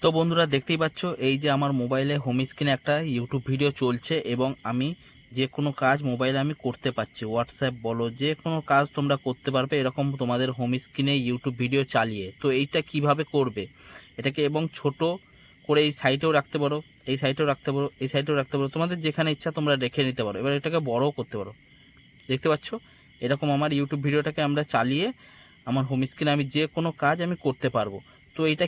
তো বন্ধুরা দেখতেই পাচ্ছ এই যে আমার মোবাইলে হোম স্ক্রিনে একটা ইউটিউব ভিডিও চলছে এবং আমি যে কোনো কাজ মোবাইলে আমি করতে পারছি। হোয়াটসঅ্যাপ বলো, যে কোনো কাজ তোমরা করতে পারবে এরকম তোমাদের হোম স্ক্রিনে ইউটিউব ভিডিও চালিয়ে। তো এইটা কিভাবে করবে এটাকে, এবং ছোট করে এই সাইটেও রাখতে পারো, এই সাইটেও রাখতে পারো, এই সাইটেও রাখতে পারো, তোমাদের যেখানে ইচ্ছা তোমরা রেখে নিতে পারো। এবার এটাকে বড়ও করতে পারো। দেখতে পাচ্ছ এরকম আমার ইউটিউব ভিডিওটাকে আমরা চালিয়ে আমার হোম স্ক্রিনে আমি যে কোনো কাজ আমি করতে পারবো। তো এইটা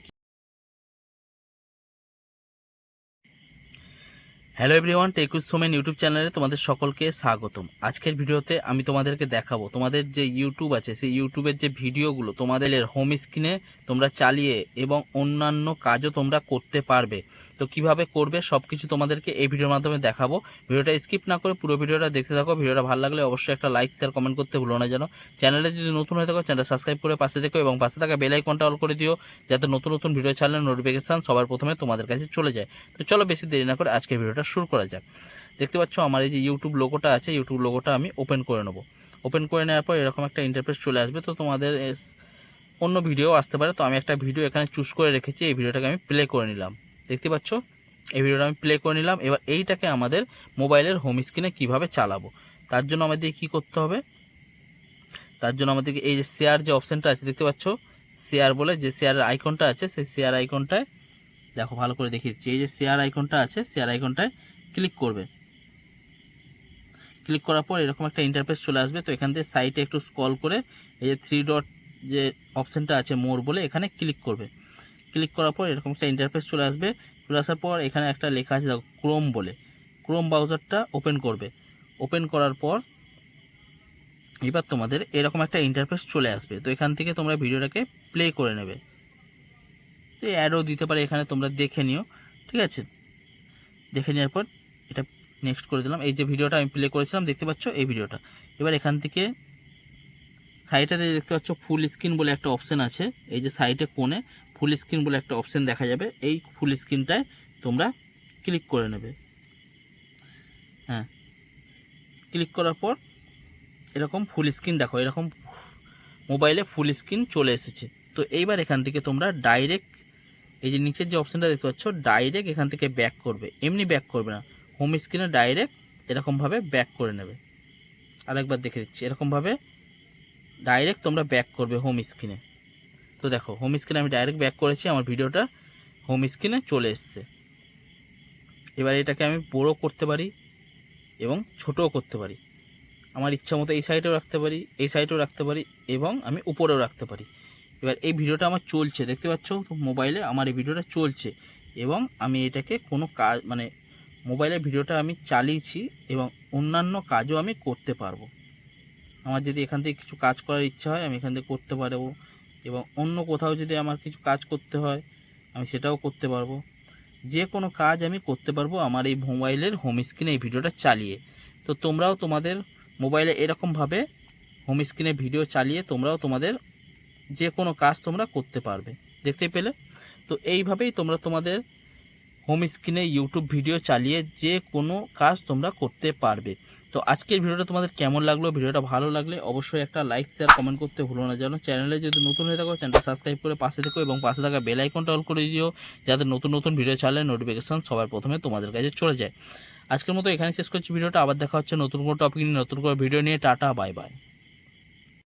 হ্যালো এভরিওয়ান, টেকুস সোমেন ইউটিউব চ্যানেলে তোমাদের সকলকে স্বাগতম। আজকের ভিডিওতে আমি তোমাদেরকে দেখাবো তোমাদের যে ইউটিউব আছে সেই ইউটিউবের যে ভিডিওগুলো তোমাদের হোম স্ক্রিনে তোমরা চালিয়ে এবং অন্যান্য কাজও তোমরা করতে পারবে। তো কিভাবে করবে সব কিছু তোমাদেরকে এই ভিডিওর মাধ্যমে দেখাবো। ভিডিওটা স্কিপ না করে পুরো ভিডিওটা দেখতে থাকো। ভিডিওটা ভালো লাগলে অবশ্যই একটা লাইক শেয়ার কমেন্ট করতে ভুলো না যেন। চ্যানেলে যদি নতুন হয়ে থাকো চ্যানেলটা সাবস্ক্রাইব করে পাশে দেখো এবং পাশে থাকা বেল আইকনটা অল করে দিও, যাতে নতুন নতুন ভিডিও ছাড়লে নোটিফিকেশান সবার প্রথমে তোমাদের কাছে চলে যায়। তো চলো বেশি দেরি না করে আজকের ভিডিওটা শুরু করা যাক। দেখতে পাচ্ছ আমার এই যে ইউটিউব লোগোটা আছে, ইউটিউব লোগোটা আমি ওপেন করে নেব। ওপেন করে নেওয়ার পর এরকম একটা ইন্টারফেস চলে আসবে। তো তোমাদের অন্য ভিডিও আসতে পারে, তো আমি একটা ভিডিও এখানে চুজ করে রেখেছি। এই ভিডিওটাকে আমি প্লে করে নিলাম। দেখতে পাচ্ছ এই ভিডিওটা আমি প্লে করে নিলাম। এবার এইটাকে আমাদের মোবাইলের হোম স্ক্রিনে কীভাবে চালাবো তার জন্য আমাদের কী করতে হবে, তার জন্য আমাদেরকে এই যে শেয়ার যে অপশানটা আছে দেখতে পাচ্ছ, শেয়ার বলে যে শেয়ারের আইকনটা আছে, সেই শেয়ার আইকনটায় দেখো ভালো করে দেখিয়ে দিচ্ছি। এই যে শেয়ার আইকনটা আছে, শেয়ার আইকনটায় ক্লিক করবে। ক্লিক করার পর এরকম একটা ইন্টারফেস চলে আসবে। তো এখান থেকে সাইটে একটু স্ক্রল করে এই যে 3 ডট যে অপশানটা আছে মোর বলে, এখানে ক্লিক করবে। ক্লিক করার পর এরকম একটা ইন্টারফেস চলে আসবে। চলে আসার পর এখানে একটা লেখা আছে দেখো ক্রোম বলে, ক্রোম ব্রাউজারটা ওপেন করবে। ওপেন করার পর এবার তোমাদের এরকম একটা ইন্টারফেস চলে আসবে। তো এখান থেকে তোমরা ভিডিওটাকে প্লে করে নেবে। তো অ্যাডও দিতে পারে, এখানে তোমরা দেখে নিও, ঠিক আছে। দেখে নেওয়ার পর এটা নেক্সট করে দিলাম। এই যে ভিডিওটা আমি প্লে করেছিলাম দেখতে পাচ্ছ এই ভিডিওটা। এবার এখান থেকে সাইটে দেখতে পাচ্ছ ফুল স্ক্রিন বলে একটা অপশান আছে। এই যে সাইটে কোণে ফুল স্ক্রিন বলে একটা অপশান দেখা যাবে, এই ফুল স্ক্রিনটায় তোমরা ক্লিক করে নেবে। হ্যাঁ, ক্লিক করার পর এরকম ফুল স্ক্রিন দেখো, এরকম মোবাইলে ফুল স্ক্রিন চলে এসেছে। তো এইবার এখান থেকে তোমরা ডাইরেক্ট এই যে নিচের যে অপশানটা দেখতে পাচ্ছ, ডাইরেক্ট এখান থেকে ব্যাক করবে। এমনি ব্যাক করবে না, হোম স্ক্রিনে ডাইরেক্ট এরকমভাবে ব্যাক করে নেবে। আরেকবার দেখে দিচ্ছি, এরকমভাবে ডাইরেক্ট তোমরা ব্যাক করবে হোম স্ক্রিনে। তো দেখো হোম স্ক্রিনে আমি ডাইরেক্ট ব্যাক করেছি, আমার ভিডিওটা হোম স্ক্রিনে চলে এসছে। এবার এটাকে আমি বড় করতে পারি এবং ছোটও করতে পারি। আমার ইচ্ছা মতো এই সাইডেও রাখতে পারি, এই সাইডেও রাখতে পারি এবং আমি উপরেও রাখতে পারি। এবার এই ভিডিওটা আমার চলছে দেখতে পাচ্ছ, তো মোবাইলে আমার এই ভিডিওটা চলছে এবং আমি এটাকে কোনো কাজ মানে মোবাইলে ভিডিওটা আমি চালিয়েছি এবং অন্যান্য কাজও আমি করতে পারবো। আমার যদি এখান থেকে কিছু কাজ করার ইচ্ছা হয় আমি এখান থেকে করতে পারবো, এবং অন্য কোথাও যদি আমার কিছু কাজ করতে হয় আমি সেটাও করতে পারবো। যে কোনো কাজ আমি করতে পারবো আমার এই মোবাইলের হোম স্ক্রিনে এই ভিডিওটা চালিয়ে। তো তোমরাও তোমাদের মোবাইলে এরকমভাবে হোম স্ক্রিনে ভিডিও চালিয়ে তোমরাও তোমাদের যে কোনো কাজ তোমরা করতে পারবে। দেখতে পেলে? তো এইভাবেই তোমরা তোমাদের হোম স্ক্রিনে ইউটিউব ভিডিও চালিয়ে যে কোনো কাজ তোমরা করতে পারবে। তো আজকের ভিডিওটা তোমাদের কেমন লাগলো? ভিডিওটা ভালো লাগলে অবশ্যই একটা লাইক শেয়ার কমেন্ট করতে ভুলো না যেন। চ্যানেলে যদি নতুন হয়ে থাকো চ্যানেলটা সাবস্ক্রাইব করে পাশে থেকো এবং পাশে থাকা বেল আইকনটা অল করে দিও, যাতে নতুন নতুন ভিডিও ছাড়লে নোটিফিকেশান সবার প্রথমে তোমাদের কাছে চলে যায়। আজকের মতো এখানে শেষ করছি ভিডিওটা। আবার দেখা হচ্ছে নতুন কোনো টপিক নিয়ে, নতুন কোনো ভিডিও নিয়ে। Tata, bye bye.